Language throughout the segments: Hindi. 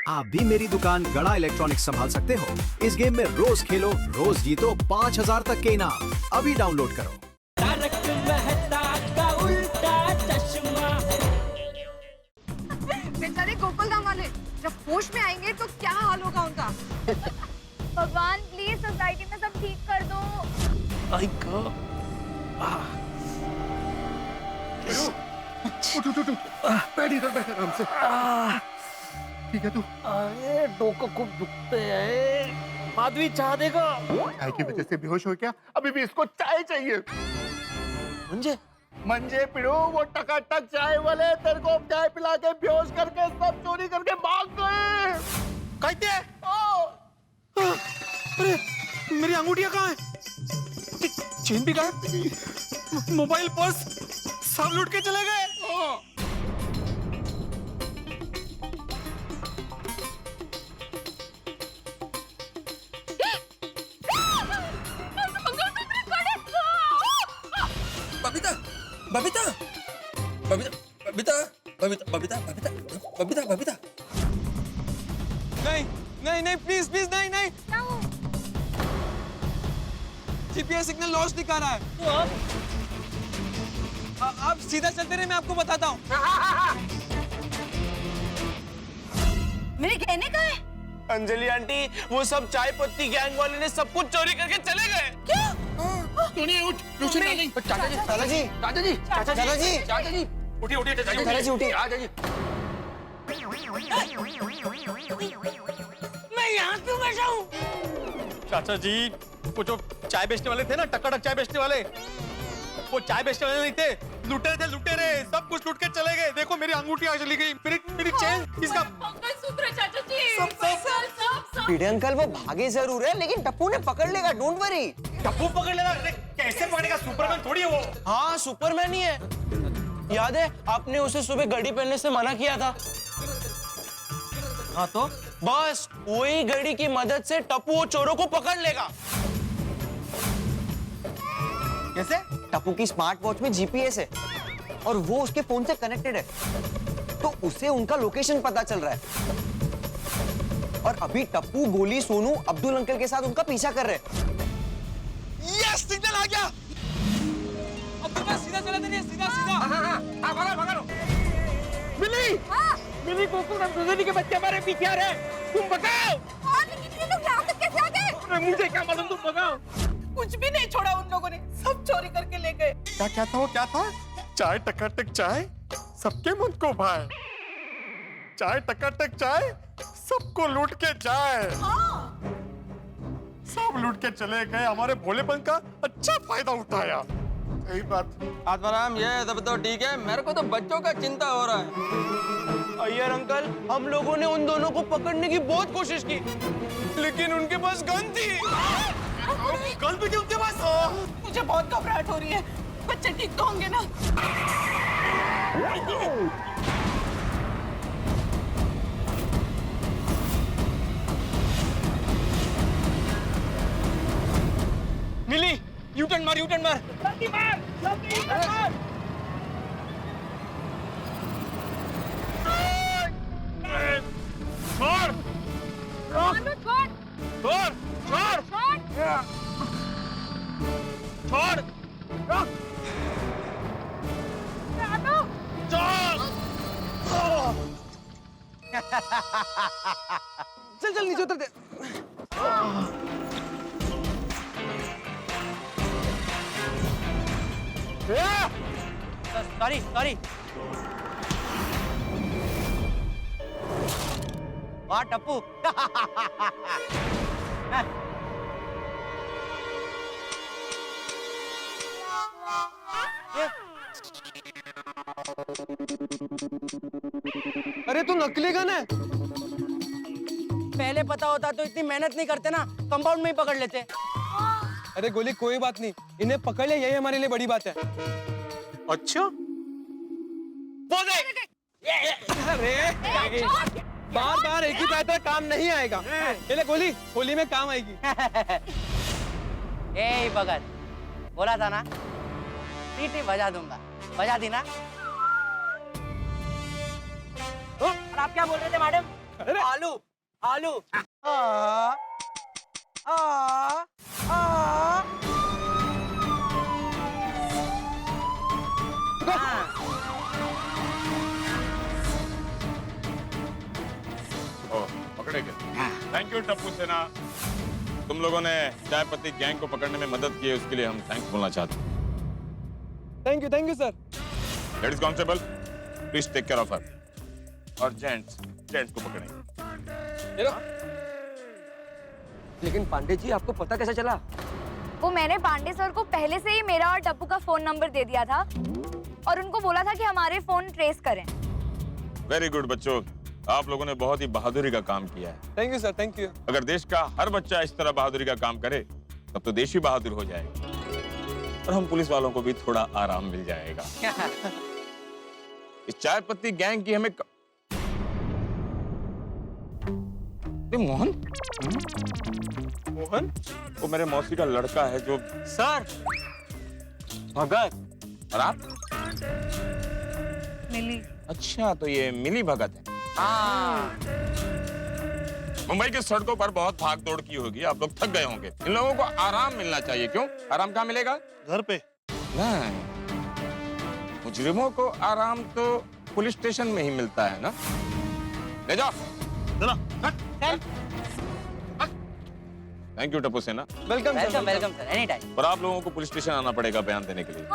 आप भी मेरी दुकान गड़ा इलेक्ट्रॉनिक्स संभाल सकते हो। इस गेम में रोज खेलो, रोज जीतो 5000 तक के इनाम। अभी डाउनलोड करो। तारक मेहता का उल्टा चश्मा। बेचारे गोकुलधाम वाले जब होश में आएंगे तो क्या हाल होगा उनका। भगवान प्लीज सोसाइटी में सब ठीक कर दो। उठ उठ उठ बैठ इधर, बैठ आराम से। ठीक है तू? अरे डोकं खूप दुखते है। माधवी चाय देगा? चाय की वजह से बेहोश हो क्या? अभी भी इसको चाय चाहिए। मंजे पिड़ो, वो टकाटक चाय वाले तेरे को चाय पिला के बेहोश करके सब चोरी करके भाग गए। कहते अरे मेरी अंगूठियां कहाँ है? चेन भी गायब, मोबाइल पर्स सब लूट के चले गए। बबीता बबीता बबीता बबीता बबीता बबीता बबीता बबीता बबीता नहीं नहीं नहीं, प्लीज प्लीज, नहीं नहीं। जीपीएस सिग्नल लॉस्ट दिखा रहा है। तो आप सीधा चलते रहे, मैं आपको बताता हूँ। मेरे गहने कहाँ है? अंजलि आंटी, वो सब चाय पत्ती गैंग वाले ने सब कुछ चोरी करके चले गए। क्या? टोनी उठ, रोशन आ गई। चाचा जी, चाचा जी, चाचा जी, चाचा जी, चाचा जी, उठी उठी चाचा जी उठी, आ जाइए। मैं यहाँ क्यों बैठा हूँ? चाचा जी, वो जो चाय बेचने वाले थे ना, टकाटक चाय बेचने वाले, वो चाय बेचने वाले नहीं थे, लुटेरे थे, लुटेरे। सब कुछ लूट के चले गए। देखो मेरी अंगूठियां चली गई, मेरी चेन, इसका मंगलसूत्र चाचा जी। सब। पीड़े अंकल वो भागे जरूर है, लेकिन टप्पू ने पकड़ लेगा, डोंट वरी। टप्पू पकड़ लेना? कैसे पकड़ेगा? सुपरमैन थोड़ी है वो। हाँ सुपरमैन ही है। याद है आपने उसे सुबह घड़ी पहनने से मना किया था? हाँ तो बस वही घड़ी की मदद से टप्पू वो चोरों को पकड़ लेगा। कैसे? टप्पू की स्मार्ट वॉच में जीपीएस है और वो उसके फोन से कनेक्टेड है, तो उसे उनका लोकेशन पता चल रहा है। और अभी टप्पू, गोली, सोनू, अब्दुल अंकल के साथ उनका पीछा कर रहे हैं। यस, सिग्नल आ गया। अब तो बस सीधा चला देंगे, सीधा सीधा। हाँ, भागा। मिली, मिली, गोकुलधाम सोसाइटी के बच्चे हमारे पीछे आ रहे हैं। तुम बताओ। लेकिन ये लोग यहाँ तक कैसे आ गए? मुझे क्या मालूम, तुम बताओ। कुछ भी नहीं छोड़ा उन लोगों ने, सब चोरी करके ले गए। क्या था वो, क्या था? चाय टकाटक चाय सबके मन को भाए, चाय टकाटक चाय सबको लूट के जाए। सब लूट के चले गए, हमारे भोलेपन का अच्छा फायदा उठाया। सही बात। आत्माराम, ये सब तो ठीक है, मेरे को तो बच्चों का चिंता हो रहा है। अय्यर अंकल, हम लोगों ने उन दोनों को पकड़ने की बहुत कोशिश की, लेकिन उनके पास गन थी। गन भी थी उनके पास। मुझे बहुत घबराहट हो रही है। बच्चे ठीक तो होंगे ना? मिली, यूटर्न मार, यूटर्न मार। जल्दी मार, जल्दी मार। छोड़, छोड़, छोड़, छोड़, छोड़, रोक, चल चल नीचे उतर दे। Sorry sorry. वाह टप्पू। अरे तू नकली गन है। पहले पता होता तो इतनी मेहनत नहीं करते ना, कंपाउंड में ही पकड़ लेते। अरे गोली, कोई बात नहीं, इन्हें पकड़ लिया, यही हमारे लिए बड़ी बात है। अच्छा, अरे बार बार एक ही पैसा काम नहीं आएगा। ये गोली, होली में काम आएगी। ए भगत, बोला था ना, सीटी बजा दूंगा, बजा दी ना। और आप क्या बोल रहे थे मैडम? आलू आलू पकड़े गए। थैंक यू टप्पू सेना, तुम लोगों ने चाय पत्ती गैंग को पकड़ने में मदद की है, उसके लिए हम थैंक्स बोलना चाहते हैं। Thank you sir. Ladies constable, please take care of her. और जेंट्स को पकड़ेंगे। लेकिन पांडे जी आपको पता कैसे चला? वो मैंने पांडे सर को पहले से ही मेरा और टप्पू का फोन नंबर दे दिया था और उनको बोला था कि हमारे फोन ट्रेस करें। वेरी गुड बच्चों, आप लोगों ने बहुत ही बहादुरी का काम किया है। Thank you sir, thank you. अगर देश का हर बच्चा इस तरह बहादुरी का काम करे तब तो देश ही बहादुर हो जाएगा और हम पुलिस वालों को भी थोड़ा आराम मिल जाएगा। इस चाय पत्ती गैंग की हमें मोहन वो मेरे मौसी का लड़का है जो सर भगत। और आप? मिली। अच्छा, तो ये मिली भगत है। मुंबई की सड़कों पर बहुत भाग दौड़ की होगी, आप लोग थक गए होंगे। इन लोगों को आराम मिलना चाहिए। क्यों? आराम कहाँ मिलेगा? घर पे। नहीं, मुजरिमों को आराम तो पुलिस स्टेशन में ही मिलता है ना। ले जाओ। थैंक यू टप्पू सेना। Welcome sir, any time. पर आप लोगों को पुलिस स्टेशन आना पड़ेगा बयान देने के लिए।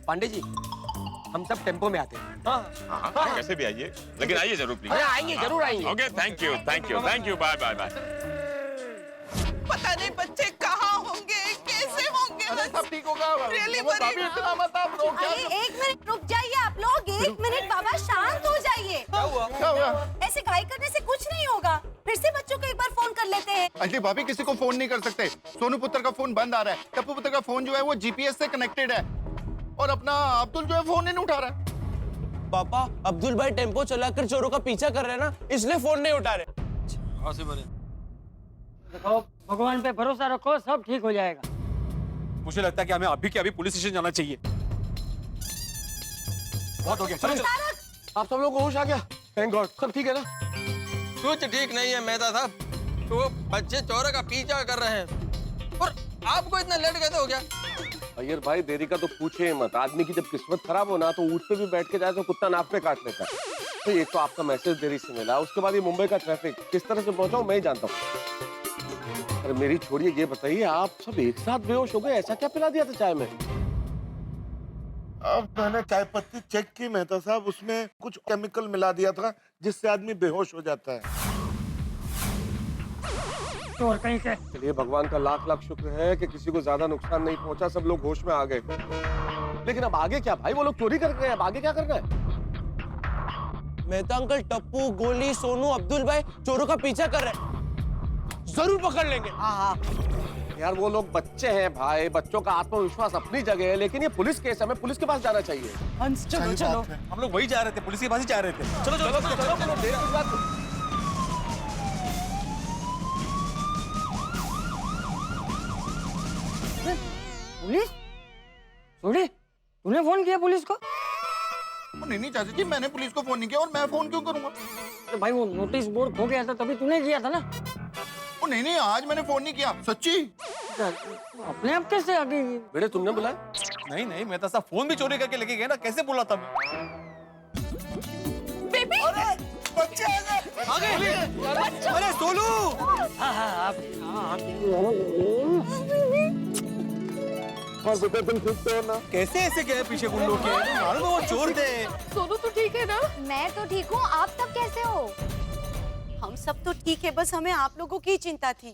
पांडे जी हम सब टेम्पो में आते हैं। हाँ, कैसे भी आइए, लेकिन आइए जरूर प्लीज। आएंगे, जरूर आएंगे। Okay, thank you, thank you, thank you, bye bye bye. पता नहीं बच्चे कहाँ होंगे, कैसे होंगे। सब ठीक होगा। Really worried। अरे एक मिनट रुक जाइए आप लोग, 1 मिनट बाबा शांत हो जाइए। क्या हुआ? ऐसे घाई करने से कुछ नहीं होगा। फिर से बच्चों को एक बार फोन कर लेते हैं। अरे भाभी, किसी को फोन नहीं कर सकते। सोनू पुत्र का फोन बंद आ रहा है। टप्पू पुत्र का फोन जो है वो जीपीएस से कनेक्टेड है और अपना अब्दुल जो है फोन नहीं उठा रहा है। पापा अब्दुल भाई टेम्पो चलाकर चोरों का पीछा कर रहे हैं ना, इसलिए फोन नहीं उठा रहे। देखो, भगवान पे भरोसा रखो, सब ठीक हो जाएगा। मुझे लगता है कि हमें अभी के अभी पुलिस स्टेशन जाना चाहिए। बहुत हो गया, चलो चलो। आप सब लोगों को होश आ गया? थैंक गॉड, सब ठीक है ना? कुछ ठीक नहीं है मेहता साहब, तो वो बच्चे चोरों का पीछा कर रहे हैं और आपको इतना लेट कैसे हो गया? अय्यर भाई देरी का तो पूछे मत। आदमी की जब किस्मत खराब हो ना तो ऊँट पे भी बैठ के जाए तो कुत्ता नाक पे काट लेता है। तो एक तो आपका मैसेज देरी से मिला, उसके बाद ये मुंबई का ट्रैफिक किस तरह से पहुंचा हूं मैं ही जानता हूँ। अरे मेरी छोड़िए, ये बताइए आप सब एक साथ बेहोश हो गए, ऐसा क्या पिला दिया था चाय में? अब मैंने चाय पत्ती चेक की मेहता साहब, उसमें कुछ केमिकल मिला दिया था जिससे आदमी बेहोश हो जाता है। चोर कहीं के। चलिए भगवान का लाख लाख शुक्र है कि किसी को ज्यादा नुकसान नहीं पहुंचा, सब लोग होश में आ गए। लेकिन अब आगे क्या भाई? वो लोग चोरी कर गए, अब आगे क्या करना है? मेहता अंकल टप्पू, गोली, सोनू, अब्दुल भाई चोरों का पीछा कर रहे हैं। जरूर पकड़ लेंगे। यार वो लोग बच्चे हैं भाई, बच्चों का आत्मविश्वास अपनी जगह है, लेकिन ये पुलिस केस है, हमें पुलिस के पास जाना चाहिए। चलो चलो, हम लोग वही जा रहे थे, पुलिस के पास ही जा रहे थे। चलो चलो चलो चलो, चलो, देर किस बात को? पुलिस? सोडी, तूने फोन किया पुलिस को? नहीं चाचा जी, मैंने पुलिस को फोन नहीं किया और मैं फोन क्यों करूंगा? तो भाई वो नोटिस बोर्ड खो गया था, तभी तूने किया था ना? नहीं, आज मैंने फोन नहीं किया, सच्ची। अपने आप कैसे आ गई? बेटे तुमने बुलाया? नहीं नहीं, मैं तो ऐसा फोन भी चोरी करके लेके गए ना, कैसे बोला था? बेबी, बच्चे आ गए। अरे सोनू! और बेटे तुम ठीक तो हो ना? कैसे ऐसे गए पीछे गुंडों के? मालूम है वो चोर थे। सोनू तो ठीक है ना? मैं तो ठीक हूँ, आप तब कैसे हो? हम सब तो ठीक है, बस हमें आप लोगों की चिंता थी।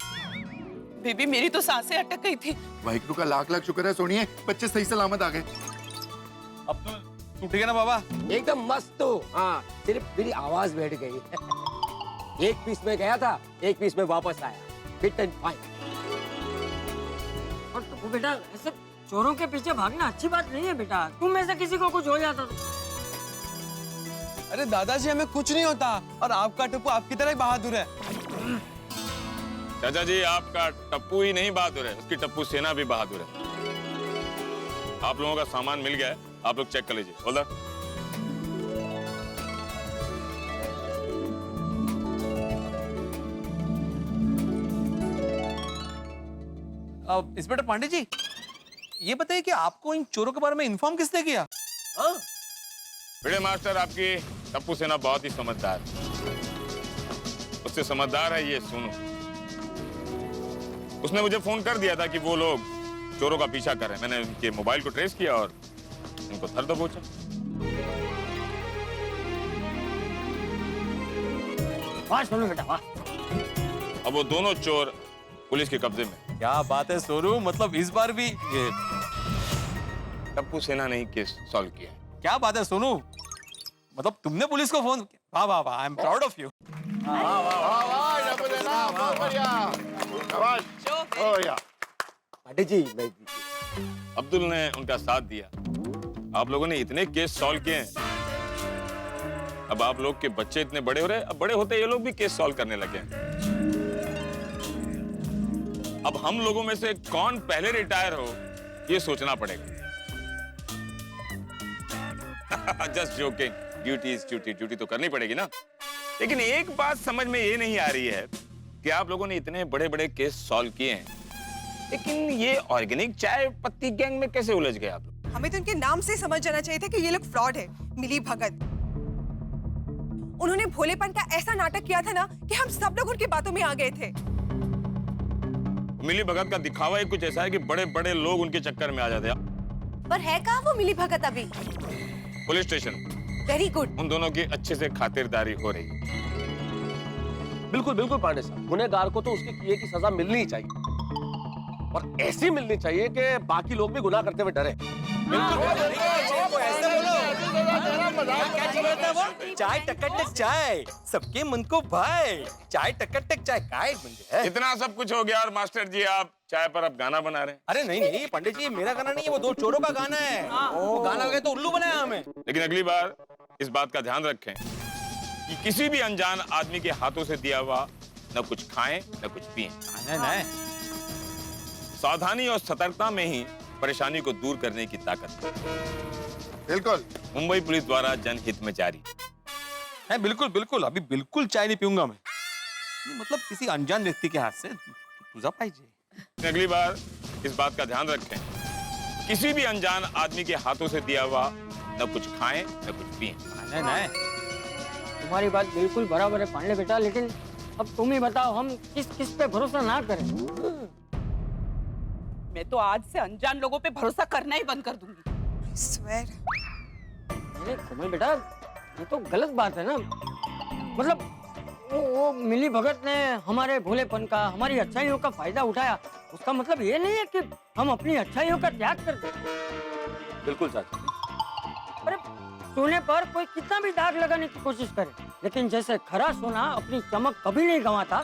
बेबी मेरी तो सांसें अटक गई थी। वाहिगुरु का लाख लाख शुक्र है सोनिए, बच्चे सही सलामत आ गए। अब्दुल, तू ठीक है ना बाबा? एकदम मस्त हो। हाँ, सिर्फ मेरी आवाज बैठ गई। एक पीस में गया था, एक पीस में वापस आया, फिट एंड फाइन। और तो बेटा ऐसे चोरों के पीछे भागना अच्छी बात नहीं है बेटा। तुम में से किसी को कुछ हो जाता तो? अरे दादाजी हमें कुछ नहीं होता और आपका टप्पू आपकी तरह ही बहादुर है। चाचा जी, आपका टप्पू ही नहीं बहादुर है, उसकी टप्पू सेना भी बहादुर है। आप लोगों का सामान मिल गया है, आप लोग चेक कर लीजिए। बोल इंस्पेक्टर पांडे जी, ये बताइए कि आपको इन चोरों के बारे में इन्फॉर्म किसने किया? बड़े मास्टर, आपकी टप्पू सेना बहुत ही समझदार है। उससे समझदार है ये सोनू। उसने मुझे फोन कर दिया था कि वो लोग चोरों का पीछा कर रहे हैं। मैंने उनके मोबाइल को ट्रेस किया और इनको धर दबोचा। वाह सोनू बेटा वाह। अब वो दोनों चोर पुलिस के कब्जे में। क्या बात है सोनू, मतलब इस बार भी ये टप्पू सेना ने ही केस सॉल्व किया। क्या बात है सोनू, मतलब तुमने पुलिस को फोन? वाह वाह वाह, I am proud of you. Pandey ji, मैं अब्दुल ने उनका साथ दिया। आप लोगों ने इतने केस सॉल्व किए हैं। अब आप लोग के बच्चे इतने बड़े हो रहे हैं, अब बड़े होते ये लोग भी केस सॉल्व करने लगे हैं। अब हम लोगों में से कौन पहले रिटायर हो ये सोचना पड़ेगा। Just joking, duty is duty, duty तो करनी पड़ेगी ना। लेकिन एक बात समझ में ये नहीं आ रही है कि आप लोगों ने इतने बड़े बड़े केस सॉल्व किए हैं, लेकिन ये ऑर्गेनिक चाय पत्ती गैंग में कैसे उलझ गए आप लोग? हमें तो इनके नाम से समझ जाना चाहिए था कि ये लोग फ्रॉड है। मिली भगत, उन्होंने भोलेपन का ऐसा नाटक किया था ना कि हम सब लोग उनकी बातों में आ गए थे। मिली भगत का दिखावा ही कुछ ऐसा है कि बड़े बड़े लोग उनके चक्कर में आ जाते हैं। पर है कहाँ वो मिली भगत अभी? Police station. Very good. उन दोनों की अच्छे से खातिरदारी हो रही है। बिल्कुल बिल्कुल पांडे साहब, गुनहगार को तो उसके किए की सजा मिलनी ही चाहिए, और ऐसी मिलनी चाहिए कि बाकी लोग भी गुनाह करते हुए डरे। चाय टकटक चाय, सबके मन को भाई। चाय टकटक चाय काय है। इतना सब कुछ हो गया और मास्टर जी आप चाय पर अब गाना बना रहे हैं। अरे नहीं नहीं पंडित जी, मेरा गाना नहीं है, वो दो चोरों का गाना है। वो गाना गए तो उल्लू बनाया हमें। लेकिन अगली बार इस बात का ध्यान रखें कि किसी भी अनजान आदमी के हाथों से दिया हुआ न कुछ खाएं न कुछ पिएं। नहीं। सावधानी और सतर्कता में ही परेशानी को दूर करने की ताकत है। बिल्कुल। मुंबई पुलिस द्वारा जनहित में जारी है। बिल्कुल बिल्कुल, अभी बिल्कुल चाय नहीं पीऊंगा मैं। मतलब किसी अनजान व्यक्ति के हाथ से तुझा पाइजे। अगली बार इस बात का ध्यान रखें, किसी भी अनजान आदमी के हाथों से दिया हुआ न कुछ खाएं न कुछ पिएं। नहीं, तुम्हारी बात बिल्कुल बराबर है पांडे बेटा, लेकिन अब तुम ही बताओ हम किस किस पे भरोसा ना करें। मैं तो आज से अनजान लोगों पे भरोसा करना ही बंद कर दूंगी। स्वेर। अरे कोमल बेटा, ये तो गलत बात है ना। मतलब वो मिली भगत ने हमारे भोलेपन का, हमारी अच्छाइयों का फायदा उठाया। उसका मतलब ये नहीं है कि हम अपनी अच्छाइयों का त्याग कर दें। बिल्कुल चाचा। अरे सोने पर कोई कितना भी दाग लगाने की कोशिश करे, लेकिन जैसे खरा सोना अपनी चमक कभी नहीं गंवाता,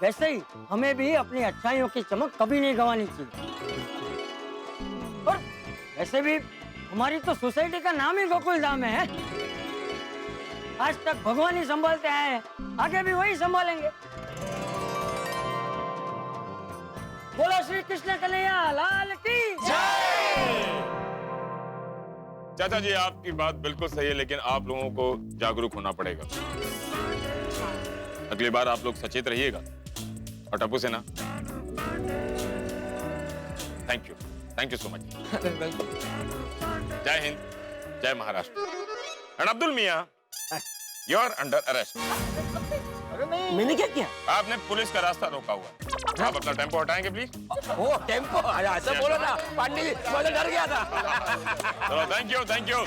वैसे ही हमें भी अपनी अच्छाइयों की चमक कभी नहीं गंवानी चाहिए। और वैसे भी हमारी तो सोसाइटी का नाम ही गोकुल धाम है। आज तक भगवान ही संभालते आए हैं, आगे भी वही संभालेंगे। बोलो श्री कृष्ण कन्हैया लाल की जय। चाचा जी आपकी बात बिल्कुल सही है, लेकिन आप लोगों को जागरूक होना पड़ेगा। अगली बार आप लोग सचेत रहिएगा। और टप्पू सेना, थैंक यू सो मच। जय हिंद, जय Maharashtra. And Abdul Miyan, you are under arrest. मैंने क्या किया? आपने पुलिस का रास्ता रोका हुआ है। आप अपना टेम्पो हटाएंगे प्लीज। ओ टेम्पो, ऐसा बोलो ना पांडे जी, मैं डर गया था। चलो थैंक यू।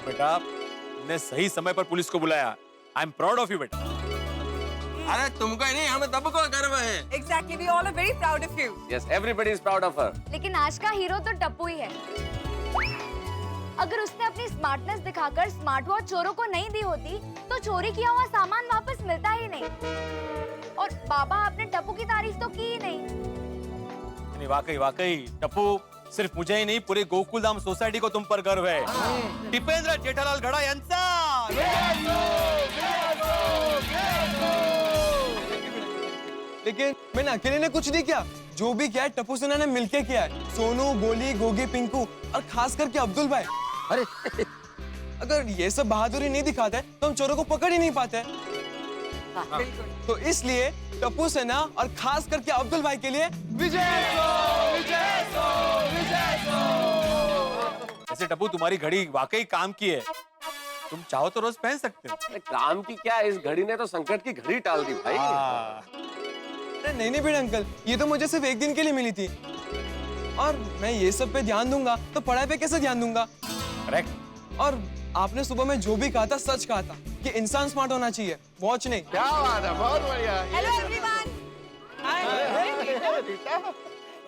बेटा ने सही समय पर पुलिस को बुलाया। आई एम प्राउड ऑफ यू बेटा। अरे तुमको ही नहीं, हमें सबको गर्व है। Exactly, we all are very proud of you. Yes, everybody is proud of her. लेकिन आज का हीरो तो टप्पू ही है। अगर उसने अपनी स्मार्टनेस दिखाकर स्मार्ट वॉच चोरों को नहीं दी होती, तो चोरी किया हुआ सामान वापस मिलता ही नहीं। और बाबा आपने टप्पू की तारीफ तो की ही नहीं। वाकई टप्पू, सिर्फ मुझे ही नहीं, पूरे गोकुल धाम सोसाइटी को तुम पर गर्व है। दीपेंद्र जेठालाल गड़ा यांचा। लेकिन मैंने अकेले ने कुछ नहीं किया, जो भी किया है टप्पू सेना ने मिलके किया है। सोनू, गोली, गोगी, पिंकू और खास करके अब्दुल भाई। अरे अगर ये सब बहादुरी नहीं दिखाते तो हम चोरों को पकड़ ही नहीं पाते। तो इसलिए टप्पू सेना और खास करके अब्दुल भाई के लिए विजय सो, विजय सो, विजय सो। ऐसे टप्पू तुम्हारी घड़ी वाकई काम की है, तुम चाहो तो रोज पहन सकते हो। अरे काम की क्या, इस घड़ी ने तो संकट की घड़ी टाल दी भाई। अरे नहीं भिड़े अंकल, ये तो मुझे सिर्फ एक दिन के लिए मिली थी और मैं ये सब पे ध्यान दूंगा तो पढ़ाई पे कैसे ध्यान दूंगा। करेक्ट। और आपने सुबह में जो भी कहा था सच कहा था कि इंसान स्मार्ट होना चाहिए, वॉच नहीं। क्या बात है, बहुत बढ़िया। Hello everyone.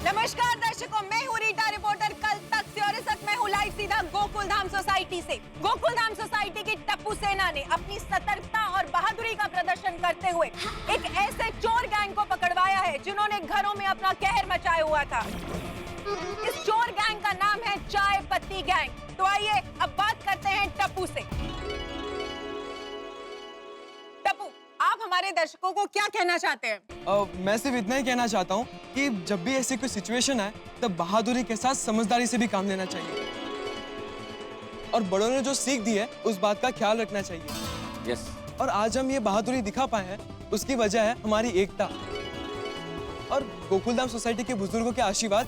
नमस्कार दर्शकों, मैं हूँ रीटा रिपोर्टर कल तक से और इस वक्त मैं हूँ लाइव सीधा गोकुल धाम सोसाइटी से। गोकुल धाम सोसाइटी की टप्पू सेना ने अपनी सतर्कता और बहादुरी का प्रदर्शन करते हुए एक ऐसे चोर गैंग को पकड़वाया है जिन्होंने घरों में अपना कहर मचाया हुआ था। इस चोर गैंग का नाम है चाय पत्ती गैंग। तो आइए अब बात करते हैं टप्पू से। टप्पू, आप हमारे दर्शकों को क्या कहना चाहते हैं? मैं सिर्फ इतना ही कहना चाहता हूँ कि जब भी ऐसी कोई सिचुएशन आए तब बहादुरी के साथ समझदारी से भी काम लेना चाहिए और बड़ों ने जो सीख दी है उस बात का ख्याल रखना चाहिए। यस। और आज हम ये बहादुरी दिखा पाए हैं, उसकी वजह है हमारी एकता और गोकुलधाम सोसाइटी के बुजुर्गों के आशीर्वाद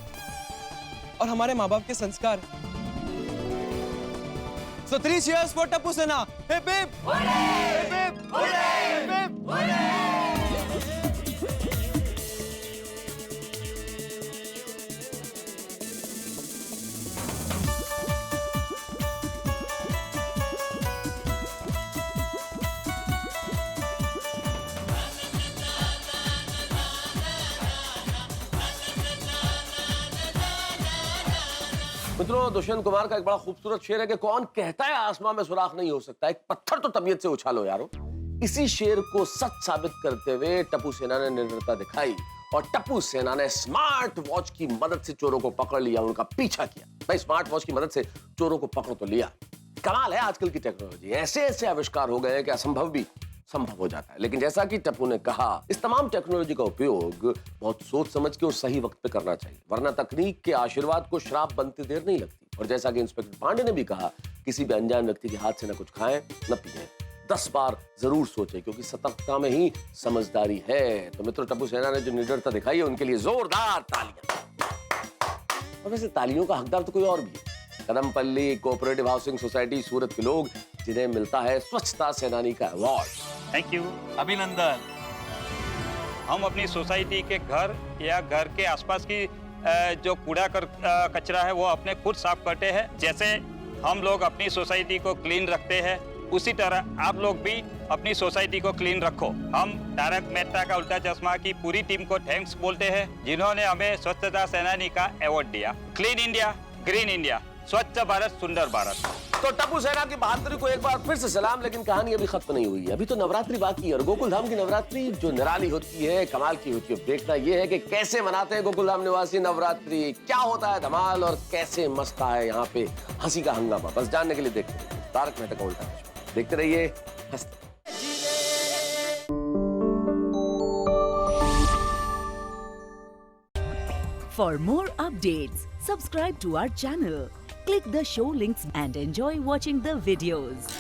और हमारे माँ बाप के संस्कार। So 3 cheers for टप्पू सेना। Hip hip hip hip hip मित्रों, दुष्यंत कुमार का एक बड़ा खूबसूरत शेर है कि कौन कहता है आसमां में सुराख नहीं हो सकता, एक पत्थर तो तबीयत से उछालो यारो। इसी शेर को सच साबित करते हुए टप्पू सेना ने निडरता दिखाई और टप्पू सेना ने स्मार्ट वॉच की मदद से चोरों को पकड़ लिया, उनका पीछा किया। भाई स्मार्ट वॉच की मदद से चोरों को पकड़ तो लिया। कमाल है आजकल की टेक्नोलॉजी, ऐसे ऐसे आविष्कार हो गए हैं कि असंभव भी संभव हो जाता है। लेकिन जैसा कि टप्पू ने कहा, इस तमाम टेक्नोलॉजी का उपयोग बहुत सोच समझ के और सही वक्त पे करना चाहिए, वरना तकनीक के आशीर्वाद को श्राप बनते देर नहीं लगती। और जैसा कि इंस्पेक्टर पांडे ने भी कहा, किसी भी अनजान व्यक्ति के हाथ से न कुछ खाएं न पिएं, 10 बार जरूर सोचें, क्योंकि सतर्कता में ही समझदारी है। तो मित्रों, टप्पू सेना ने जो निडरता दिखाई है उनके लिए जोरदार तालियां। और वैसे तालियों का हकदार तो कोई और भी है, कदमपल्ली कोऑपरेटिव हाउसिंग सोसाइटी सूरत के लोग, जिन्हें मिलता है स्वच्छता सेनानी का अवार्ड। थैंक यू, अभिनंदन। हम अपनी सोसाइटी के घर या घर के आसपास की जो कूड़ा कचरा है वो अपने खुद साफ करते हैं। जैसे हम लोग अपनी सोसाइटी को क्लीन रखते हैं, उसी तरह आप लोग भी अपनी सोसाइटी को क्लीन रखो। हम तारक मेहता का उल्टा चश्मा की पूरी टीम को थैंक्स बोलते हैं, जिन्होंने हमें स्वच्छता सेनानी का अवार्ड दिया। क्लीन इंडिया, ग्रीन इंडिया, स्वच्छ भारत, सुंदर भारत। तो टप्पू सेना की बहादुरी को एक बार फिर से सलाम। लेकिन कहानी अभी खत्म नहीं हुई, अभी तो नवरात्रि बाकी है और गोकुलधाम की नवरात्रि जो निराली होती है, कमाल की होती है। देखना यह है कि कैसे मनाते हैं गोकुलधाम निवासी नवरात्रि, क्या होता है धमाल और कैसे मचता है यहाँ पे हंसी का हंगामा। बस जानने के लिए देखते रहिए तारक मेहता का उल्टा चश्मा, देखते रहिए, हंसते। For more updates, subscribe to our channel, click the show links and enjoy watching the videos.